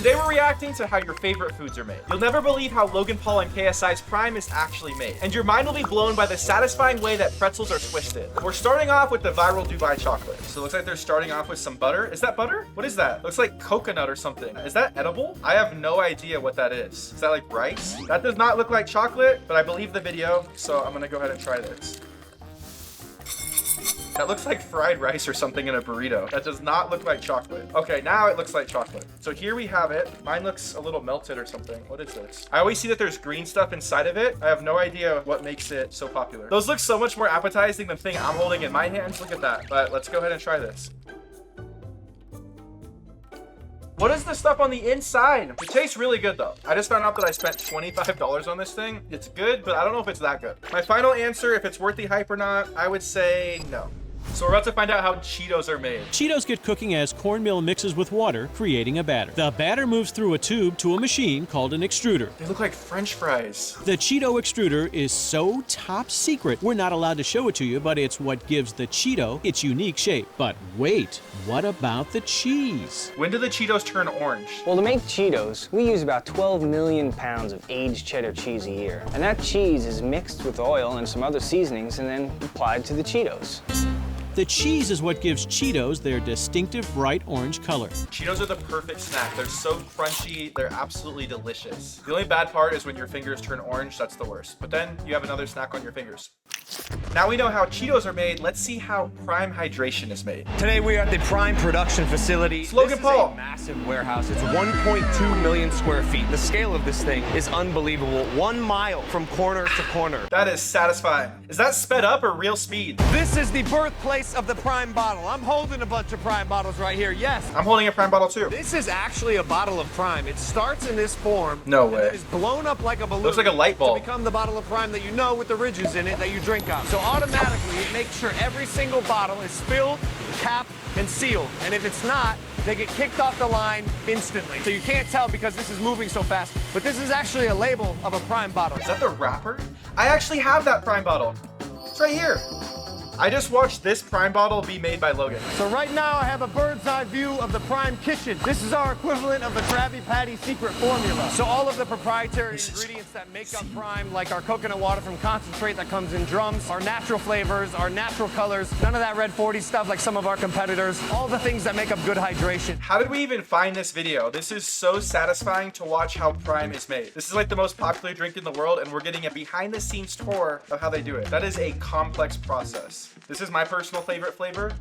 Today we're reacting to how your favorite foods are made. You'll never believe how Logan Paul and KSI's Prime is actually made. And your mind will be blown by the satisfying way that pretzels are twisted. We're starting off with the viral Dubai chocolate. So it looks like they're starting off with some butter. Is that butter? What is that? Looks like coconut or something. Is that edible? I have no idea what that is. Is that like rice? That does not look like chocolate, but I believe the video. So I'm gonna go ahead and try this. That looks like fried rice or something in a burrito. That does not look like chocolate. Okay, now it looks like chocolate. So here we have it. Mine looks a little melted or something. What is this? I always see that there's green stuff inside of it. I have no idea what makes it so popular. Those look so much more appetizing than the thing I'm holding in my hands. Look at that. But let's go ahead and try this. What is the stuff on the inside? It tastes really good though. I just found out that I spent $25 on this thing. It's good, but I don't know if it's that good. My final answer, if it's worth the hype or not, I would say no. So we're about to find out how Cheetos are made. Cheetos get cooking as cornmeal mixes with water, creating a batter. The batter moves through a tube to a machine called an extruder. They look like French fries. The Cheeto extruder is so top secret, we're not allowed to show it to you, but it's what gives the Cheeto its unique shape. But wait, what about the cheese? When do the Cheetos turn orange? Well, to make Cheetos, we use about 12 million pounds of aged cheddar cheese a year. And that cheese is mixed with oil and some other seasonings and then applied to the Cheetos. The cheese is what gives Cheetos their distinctive bright orange color. Cheetos are the perfect snack. They're so crunchy, they're absolutely delicious. The only bad part is when your fingers turn orange, that's the worst. But then you have another snack on your fingers. Now we know how Cheetos are made, let's see how Prime hydration is made. Today we are at the Prime production facility. It's Logan Paul. This is a massive warehouse. It's 1.2 million square feet. The scale of this thing is unbelievable. 1 mile from corner to corner. That is satisfying. Is that sped up or real speed? This is the birthplace of the Prime bottle. I'm holding a bunch of Prime bottles right here. Yes. I'm holding a Prime bottle too. This is actually a bottle of Prime. It starts in this form. No way. It is blown up like a balloon. Looks like a light bulb. To become the bottle of Prime that you know with the ridges in it that you drink out. So automatically it makes sure every single bottle is filled, capped, and sealed. And if it's not, they get kicked off the line instantly. So you can't tell because this is moving so fast. But this is actually a label of a Prime bottle. Is that the wrapper? I actually have that Prime bottle. It's right here. I just watched this Prime bottle be made by Logan. So right now I have a bird's eye view of the Prime kitchen. This is our equivalent of the Krabby Patty secret formula. So all of the proprietary ingredients that make up Prime, like our coconut water from concentrate that comes in drums, our natural flavors, our natural colors, none of that Red 40 stuff like some of our competitors, all the things that make up good hydration. How did we even find this video? This is so satisfying to watch how Prime is made. This is like the most popular drink in the world and we're getting a behind the scenes tour of how they do it. That is a complex process. This is my personal favorite flavor.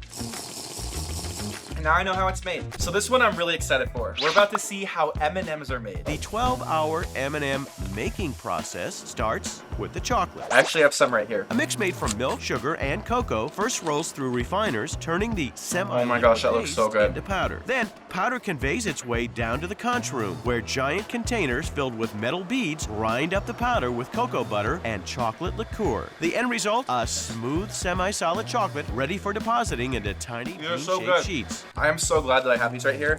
And now I know how it's made. So this one I'm really excited for. We're about to see how M&Ms are made. The 12-hour M&M making process starts with the chocolate. I actually have some right here. A mix made from milk, sugar, and cocoa first rolls through refiners, turning the Oh my gosh, that looks so good. into powder. Then, powder conveys its way down to the conch room, where giant containers filled with metal beads grind up the powder with cocoa butter and chocolate liqueur. The end result, a smooth, semi-solid chocolate ready for depositing into tiny These are so bean-shaped good. sheets. I am so glad that I have these right here.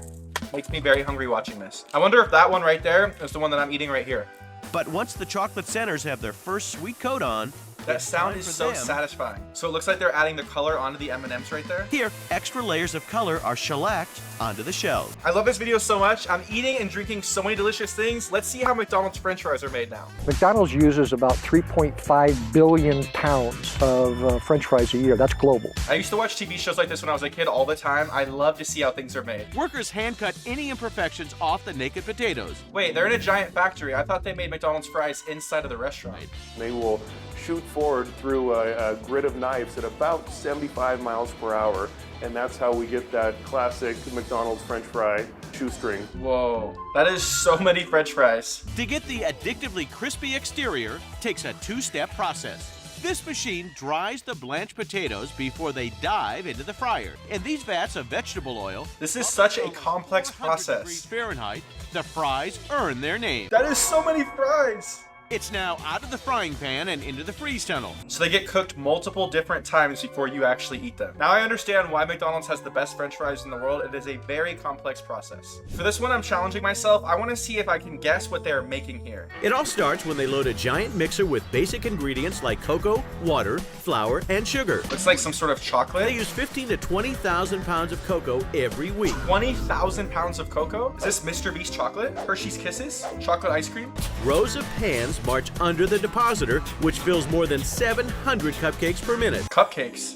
Makes me very hungry watching this. I wonder if that one right there is the one that I'm eating right here. But once the chocolate centers have their first sweet coat on, That it's sound time is for so them. satisfying. So it looks like they're adding the color onto the M&Ms right there. Here, extra layers of color are shellacked onto the shells. I love this video so much. I'm eating and drinking so many delicious things. Let's see how McDonald's French fries are made now. McDonald's uses about 3.5 billion pounds of French fries a year. That's global. I used to watch TV shows like this when I was a kid all the time. I love to see how things are made. Workers hand cut any imperfections off the naked potatoes. Wait, they're in a giant factory. I thought they made McDonald's fries inside of the restaurant. They will shoot forward through a grid of knives at about 75 miles per hour, and that's how we get that classic McDonald's French fry shoestring. Whoa, that is so many French fries. To get the addictively crispy exterior takes a two-step process. This machine dries the blanched potatoes before they dive into the fryer. In these vats of vegetable oil, This is such a complex 100 degrees process. Fahrenheit, the fries earn their name. That is so many fries. It's now out of the frying pan and into the freeze tunnel. So they get cooked multiple different times before you actually eat them. Now I understand why McDonald's has the best French fries in the world. It is a very complex process. For this one, I'm challenging myself. I want to see if I can guess what they're making here. It all starts when they load a giant mixer with basic ingredients like cocoa, water, flour, and sugar. Looks like some sort of They chocolate. use 15 to 20,000 pounds of cocoa every week. 20,000 pounds of cocoa? Is this Mr. Beast chocolate? Hershey's Kisses? Chocolate ice cream? Rows of pans march under the depositor, which fills more than 700 cupcakes per minute. Cupcakes.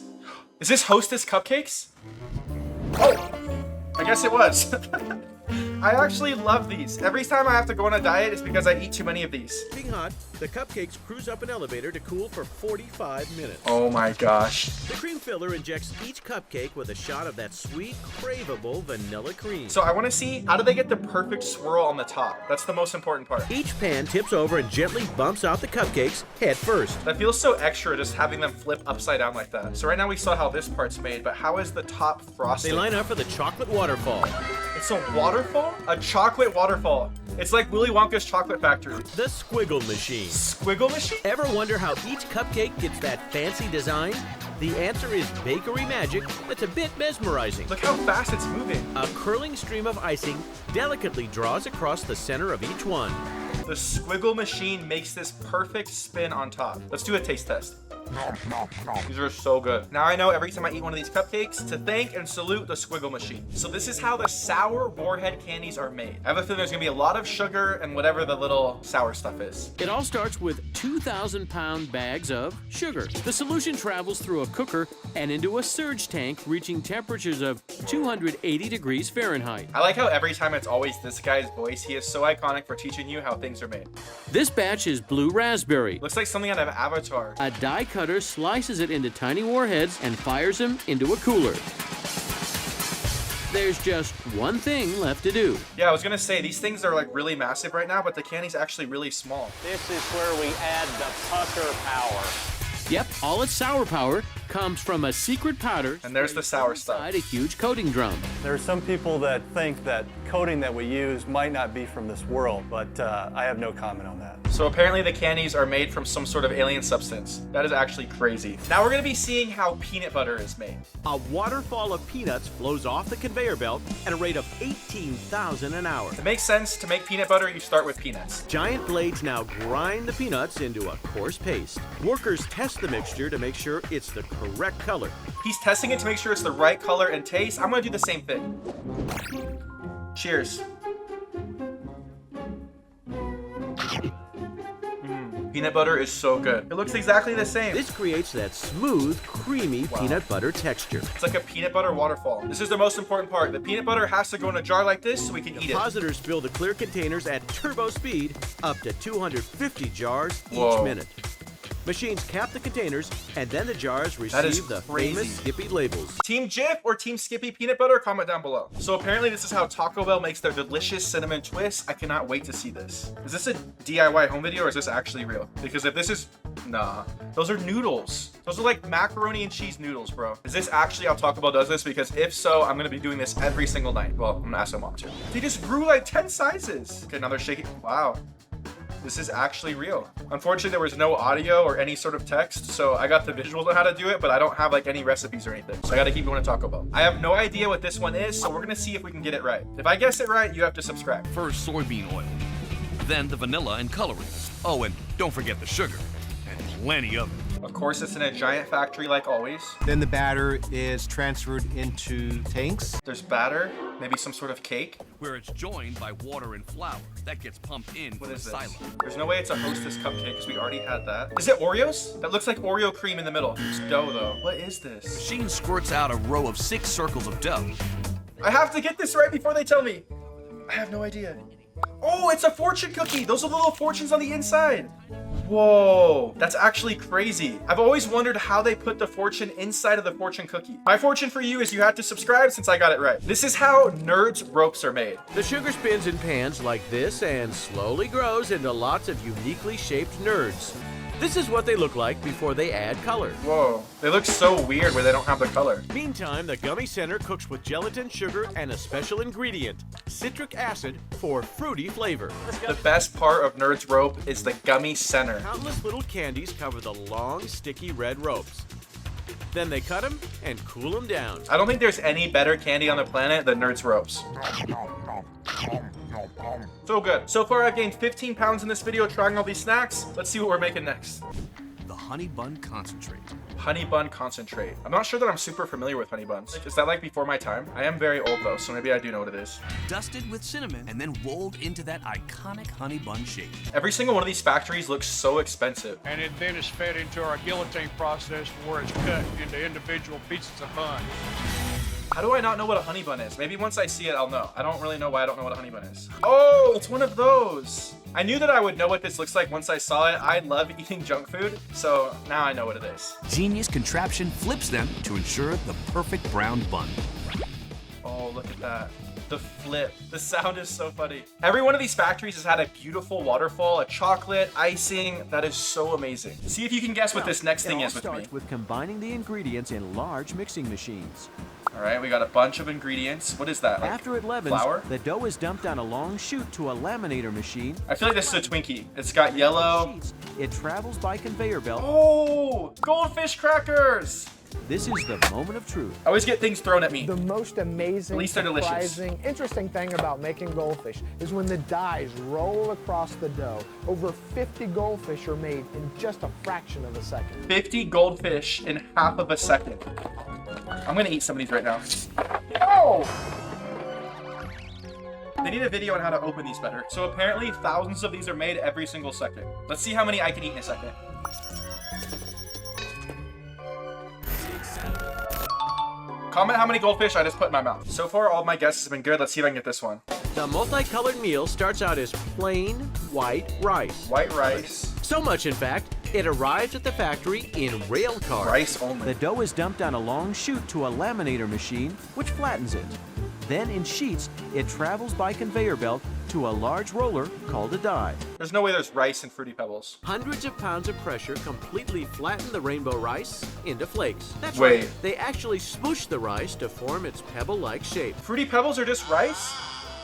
Is this Hostess Cupcakes? Oh, I guess it was. I actually love these. Every time I have to go on a diet, it's because I eat too many of these. Being hot, the cupcakes cruise up an elevator to cool for 45 minutes. Oh my gosh. The cream filler injects each cupcake with a shot of that sweet, craveable vanilla cream. So I want to see, how do they get the perfect swirl on the top? That's the most important part. Each pan tips over and gently bumps out the cupcakes head first. That feels so extra just having them flip upside down like that. So right now we saw how this part's made, but how is the top frosted? They line up for the chocolate waterfall. It's a waterfall? A chocolate waterfall. It's like Willy Wonka's chocolate factory. The squiggle machine. Squiggle machine? Ever wonder how each cupcake gets that fancy design? The answer is bakery magic that's a bit mesmerizing. Look how fast it's moving. A curling stream of icing delicately draws across the center of each one. The squiggle machine makes this perfect spin on top. Let's do a taste test. These are so good. Now I know every time I eat one of these cupcakes to thank and salute the squiggle machine. So this is how the sour warhead candies are made. I have a feeling there's gonna be a lot of sugar and whatever the little sour stuff is. It all starts with 2,000-pound bags of sugar. The solution travels through a cooker and into a surge tank, reaching temperatures of 280 degrees Fahrenheit. I like how every time it's always this guy's voice. He is so iconic for teaching you how things are made. This batch is blue raspberry. Looks like something out of Avatar. A die cutter slices it into tiny warheads and fires them into a cooler. There's just one thing left to do. Yeah, I was gonna say, these things are like really massive right now, but the candy's actually really small. This is where we add the pucker power. Yep, all its sour power comes from a secret powder. And there's the sour stuff. Inside a huge coating drum. There are some people that think that coating that we use might not be from this world, but I have no comment on that. So apparently the candies are made from some sort of alien substance. That is actually crazy. Now we're gonna be seeing how peanut butter is made. A waterfall of peanuts flows off the conveyor belt at a rate of 18,000 an hour. It makes sense to make peanut butter, you start with peanuts. Giant blades now grind the peanuts into a coarse paste. Workers test the mixture to make sure it's the correct color. He's testing it to make sure it's the right color and taste. I'm gonna do the same thing. Cheers. Peanut butter is so good. It looks exactly the same. This creates that smooth, creamy peanut butter texture. It's like a peanut butter waterfall. This is the most important part. The peanut butter has to go in a jar like this so we can eat it. Depositors fill the clear containers at turbo speed, up to 250 jars each Whoa. minute. Machines cap the containers, and then the jars That is receive the crazy. famous Skippy labels. Team Jif or Team Skippy peanut butter? Comment down below. So apparently this is how Taco Bell makes their delicious cinnamon twist. I cannot wait to see this. Is this a DIY home video or is this actually real? Because if this is, nah. Those are noodles. Those are like macaroni and cheese noodles, bro. Is this actually how Taco Bell does this? Because if so, I'm gonna be doing this every single night. Well, I'm gonna ask my mom too. They just grew like 10 sizes. Okay, now they're shaking. Wow. This is actually real. Unfortunately, there was no audio or any sort of text, so I got the visuals on how to do it, but I don't have like any recipes or anything. So I gotta keep going to Taco Bell. I have no idea what this one is, so we're gonna see if we can get it right. If I guess it right, you have to subscribe. First soybean oil, then the vanilla and coloring. Oh, and don't forget the sugar, and plenty of it. Of course, it's in a giant factory like always. Then the batter is transferred into tanks. There's batter, maybe some sort of cake. Where it's joined by water and flour. That gets pumped in What for the is this? silo. There's no way it's a Hostess cupcake because we already had that. Is it Oreos? That looks like Oreo cream in the middle. It's dough though. What is this? Machine squirts out a row of 6 circles of dough. I have to get this right before they tell me. I have no idea. Oh, it's a fortune cookie. Those are the little fortunes on the inside. Whoa, that's actually crazy. I've always wondered how they put the fortune inside of the fortune cookie. My fortune for you is you have to subscribe since I got it right. This is how Nerds ropes are made. The sugar spins in pans like this and slowly grows into lots of uniquely shaped nerds. This is what they look like before they add color. Whoa, they look so weird where they don't have the color. Meantime, the gummy center cooks with gelatin, sugar, and a special ingredient, citric acid, for fruity flavor. The best part of Nerd's Rope is the gummy center. Countless little candies cover the long, sticky red ropes. Then they cut them and cool them down. I don't think there's any better candy on the planet than Nerd's Ropes. So good. So far I've gained 15 pounds in this video trying all these snacks. Let's see what we're making next. The honey bun concentrate. Honey bun concentrate. I'm not sure that I'm super familiar with honey buns. Is that like before my time? I am very old though, so maybe I do know what it is. Dusted with cinnamon and then rolled into that iconic honey bun shape. Every single one of these factories looks so expensive. And it then is fed into our guillotine process where it's cut into individual pieces of bun. How do I not know what a honey bun is? Maybe once I see it, I'll know. I don't really know why I don't know what a honey bun is. Oh, it's one of those. I knew that I would know what this looks like once I saw it. I love eating junk food, so now I know what it is. Genius contraption flips them to ensure the perfect brown bun. Oh, look at that. The flip. The sound is so funny. Every one of these factories has had a beautiful waterfall, a chocolate, icing. That is so amazing. See if you can guess what this next thing is with me. With combining the ingredients in large mixing machines. All right, we got a bunch of ingredients. What is that? Like After it leavens, flour? the dough is dumped down a long chute to a laminator machine. I feel like this is a Twinkie. It's got yellow. It travels by conveyor belt. Oh, goldfish crackers. This is the moment of truth. I always get things thrown at me. The most amazing, At least they're delicious. surprising, interesting thing about making goldfish is when the dies roll across the dough. Over 50 goldfish are made in just a fraction of a second. 50 goldfish in half of a second. I'm gonna eat some of these right now. Oh! They need a video on how to open these better. So apparently thousands of these are made every single second. Let's see how many I can eat in a second. Comment how many goldfish I just put in my mouth. So far, all of my guesses have been good. Let's see if I can get this one. The multicolored meal starts out as plain white rice. White rice. So much, in fact, it arrives at the factory in rail cars. Rice only. The dough is dumped down a long chute to a laminator machine, which flattens it. Then, in sheets, it travels by conveyor belt to a large roller called a die. There's no way there's rice in Fruity Pebbles. Hundreds of pounds of pressure completely flatten the rainbow rice into flakes. That's Wait. right. They actually smoosh the rice to form its pebble-like shape. Fruity Pebbles are just rice?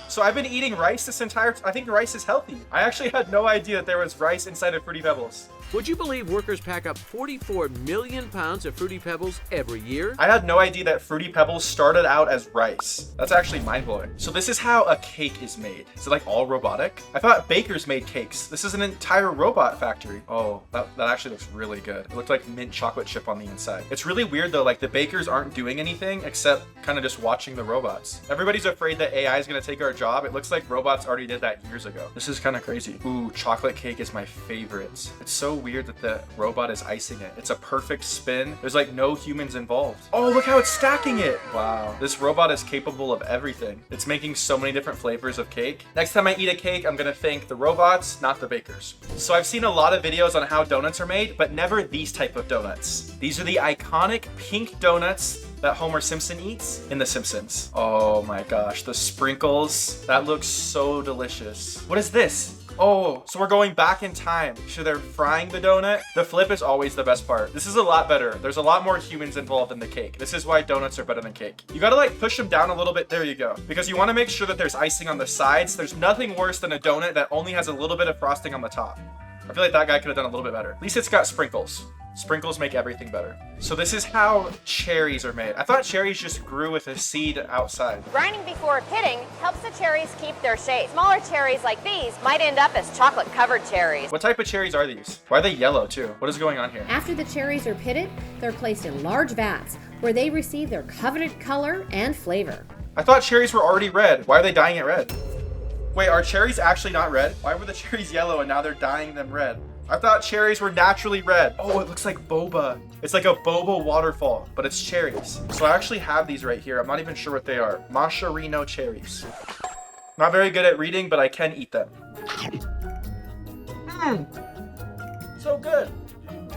So I've been eating rice this entire I think rice is healthy. I actually had no idea that there was rice inside of Fruity Pebbles. Would you believe workers pack up 44 million pounds of Fruity Pebbles every year? I had no idea that Fruity Pebbles started out as rice. That's actually mind-blowing. So this is how a cake is made. Is it like all robotic? I thought bakers made cakes. This is an entire robot factory. Oh, that actually looks really good. It looked like mint chocolate chip on the inside. It's really weird though, like the bakers aren't doing anything except kind of just watching the robots. Everybody's afraid that AI is gonna take our job. It looks like robots already did that years ago. This is kind of crazy. Ooh, chocolate cake is my favorite. It's so weird that the robot is icing it. It's a perfect spin. There's like no humans involved. Oh, look how it's stacking it. Wow. This robot is capable of everything. It's making so many different flavors of cake. Next time I eat a cake, I'm gonna thank the robots, not the bakers. So I've seen a lot of videos on how donuts are made, but never these type of donuts. These are the iconic pink donuts that Homer Simpson eats in The Simpsons. Oh my gosh, the sprinkles. That looks so delicious. What is this? Oh, so we're going back in time. So they're frying the donut. The flip is always the best part. This is a lot better. There's a lot more humans involved in the cake. This is why donuts are better than cake. You gotta like push them down a little bit. There you go. Because you wanna make sure that there's icing on the sides. There's nothing worse than a donut that only has a little bit of frosting on the top. I feel like that guy could have done a little bit better. At least it's got sprinkles. Sprinkles make everything better. So this is how cherries are made. I thought cherries just grew with a seed outside. Grinding before pitting helps the cherries keep their shape. Smaller cherries like these might end up as chocolate-covered cherries. What type of cherries are these? Why are they yellow too? What is going on here? After the cherries are pitted, they're placed in large vats where they receive their coveted color and flavor. I thought cherries were already red. Why are they dyeing it red? Wait, are cherries actually not red? Why were the cherries yellow and now they're dyeing them red? I thought cherries were naturally red. Oh, it looks like boba. It's like a boba waterfall, but it's cherries. So I actually have these right here. I'm not even sure what they are. Mascherino cherries. Not very good at reading, but I can eat them. So good.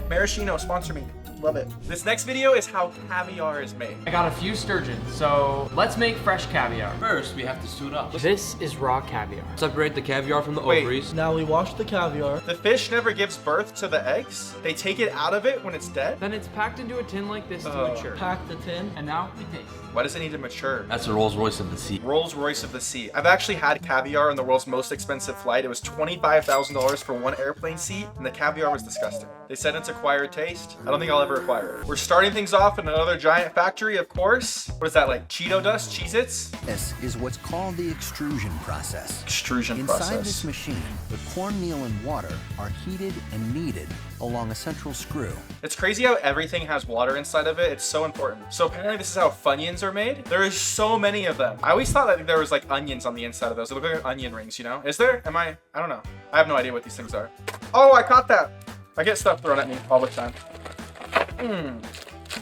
Maraschino, sponsor me. Love it. This next video is how caviar is made. I got a few sturgeon, so let's make fresh caviar. First, we have to suit up. This is raw caviar. Separate the caviar from the Wait. ovaries. Now we wash the caviar. The fish never gives birth to the eggs. They take it out of it when it's dead. Then it's packed into a tin like this to mature. Pack the tin. And now we taste. Why does it need to mature? That's the Rolls Royce of the sea. Rolls Royce of the sea. I've actually had caviar on the world's most expensive flight. It was $25,000 for one airplane seat, and the caviar was disgusting. They said it's acquired taste. I don't think I'll ever acquire it. We're starting things off in another giant factory, of course. What is that, like Cheeto dust, Cheez-Its? This is what's called the extrusion process. Extrusion Inside process. this machine, the cornmeal and water are heated and kneaded along a central screw. It's crazy how everything has water inside of it. It's so important. So apparently this is how Funyuns are made. There is so many of them. I always thought that there was like onions on the inside of those. They look like onion rings, you know? Is there? I don't know. I have no idea what these things are. Oh, I caught that. I get stuff thrown at me all the time.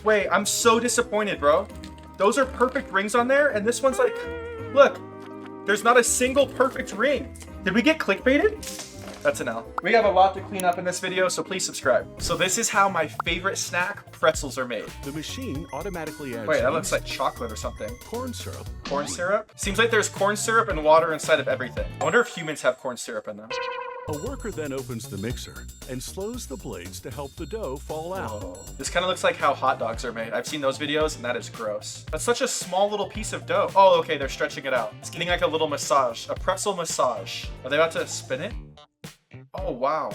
Wait, I'm so disappointed, bro. Those are perfect rings on there, and this one's like, look, there's not a single perfect ring. Did we get clickbaited? That's an L. We have a lot to clean up in this video, so please subscribe. So this is how my favorite snack, pretzels, are made. The machine automatically adds. Wait, that looks like chocolate or something. Corn syrup. Corn syrup? Seems like there's corn syrup and water inside of everything. I wonder if humans have corn syrup in them. A worker then opens the mixer and slows the blades to help the dough fall out. Whoa. This kind of looks like how hot dogs are made. I've seen those videos, and that is gross. That's such a small little piece of dough. Oh, okay, they're stretching it out. It's getting like a little massage, a pretzel massage. Are they about to spin it? Oh, wow.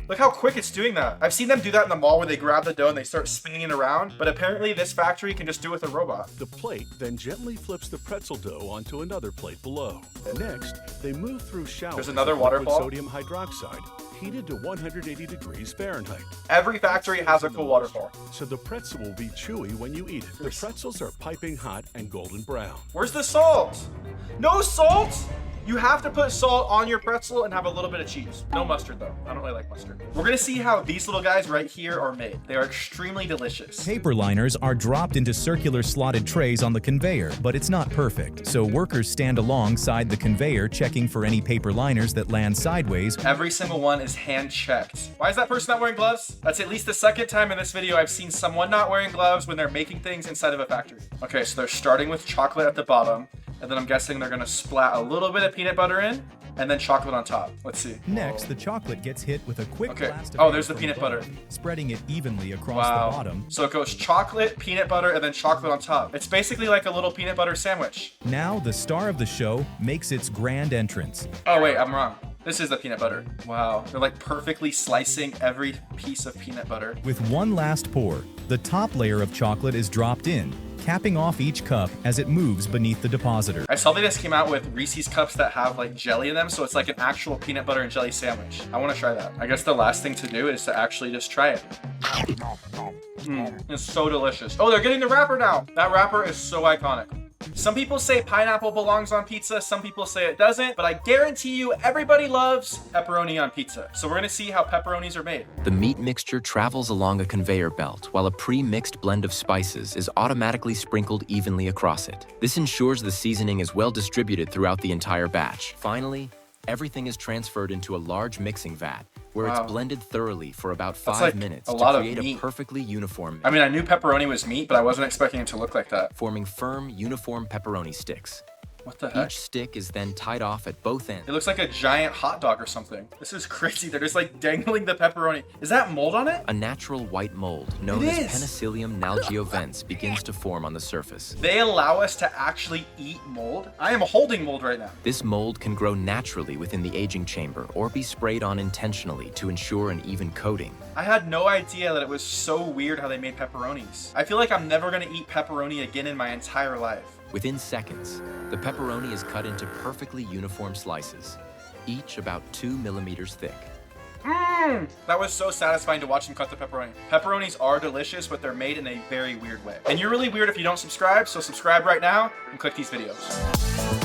Look how quick it's doing that. I've seen them do that in the mall where they grab the dough and they start spinning it around, but apparently this factory can just do it with a robot. The plate then gently flips the pretzel dough onto another plate below. Next, they move through showers. There's another of liquid waterfall. sodium hydroxide, heated to 180 degrees Fahrenheit. Every factory has a cool waterfall. So the pretzel will be chewy when you eat it. The pretzels are piping hot and golden brown. Where's the salt? No salt? You have to put salt on your pretzel and have a little bit of cheese. No mustard though. I don't really like mustard. We're gonna see how these little guys right here are made. They are extremely delicious. Paper liners are dropped into circular slotted trays on the conveyor, but it's not perfect. So workers stand alongside the conveyor checking for any paper liners that land sideways. Every single one is hand checked. Why is that person not wearing gloves? That's at least the second time in this video I've seen someone not wearing gloves when they're making things inside of a factory. Okay, so they're starting with chocolate at the bottom, and then I'm guessing they're gonna splat a little bit of peanut butter in, and then chocolate on top. Let's see. Next, the chocolate gets hit with a quick blast of Oh, air there's the from peanut above, butter. spreading it evenly across the bottom. So it goes chocolate, peanut butter, and then chocolate on top. It's basically like a little peanut butter sandwich. Now, the star of the show makes its grand entrance. Oh wait, I'm wrong. This is the peanut butter. Wow, they're like perfectly slicing every piece of peanut butter. With one last pour, the top layer of chocolate is dropped in, capping off each cup as it moves beneath the depositor. I saw they just came out with Reese's cups that have like jelly in them, so it's like an actual peanut butter and jelly sandwich. I want to try that. I guess the last thing to do is to actually just try it. It's so delicious. Oh, they're getting the wrapper now. That wrapper is so iconic. Some people say pineapple belongs on pizza, some people say it doesn't, but I guarantee you everybody loves pepperoni on pizza. So we're gonna see how pepperonis are made. The meat mixture travels along a conveyor belt while a pre-mixed blend of spices is automatically sprinkled evenly across it. This ensures the seasoning is well distributed throughout the entire batch. Finally, everything is transferred into a large mixing vat where it's blended thoroughly for about 5 minutes to create a perfectly uniform mix. I mean, I knew pepperoni was meat, but I wasn't expecting it to look like that. Forming firm, uniform pepperoni sticks. What the heck? Each stick is then tied off at both ends. It looks like a giant hot dog or something. This is crazy. They're just like dangling the pepperoni. Is that mold on it? A natural white mold known as Penicillium nalgeovens begins to form on the surface. They allow us to actually eat mold? I am holding mold right now. This mold can grow naturally within the aging chamber or be sprayed on intentionally to ensure an even coating. I had no idea that it was so weird how they made pepperonis. I feel like I'm never gonna eat pepperoni again in my entire life. Within seconds, the pepperoni is cut into perfectly uniform slices, each about 2 millimeters thick. That was so satisfying to watch them cut the pepperoni. Pepperonis are delicious, but they're made in a very weird way. And you're really weird if you don't subscribe, so subscribe right now and click these videos.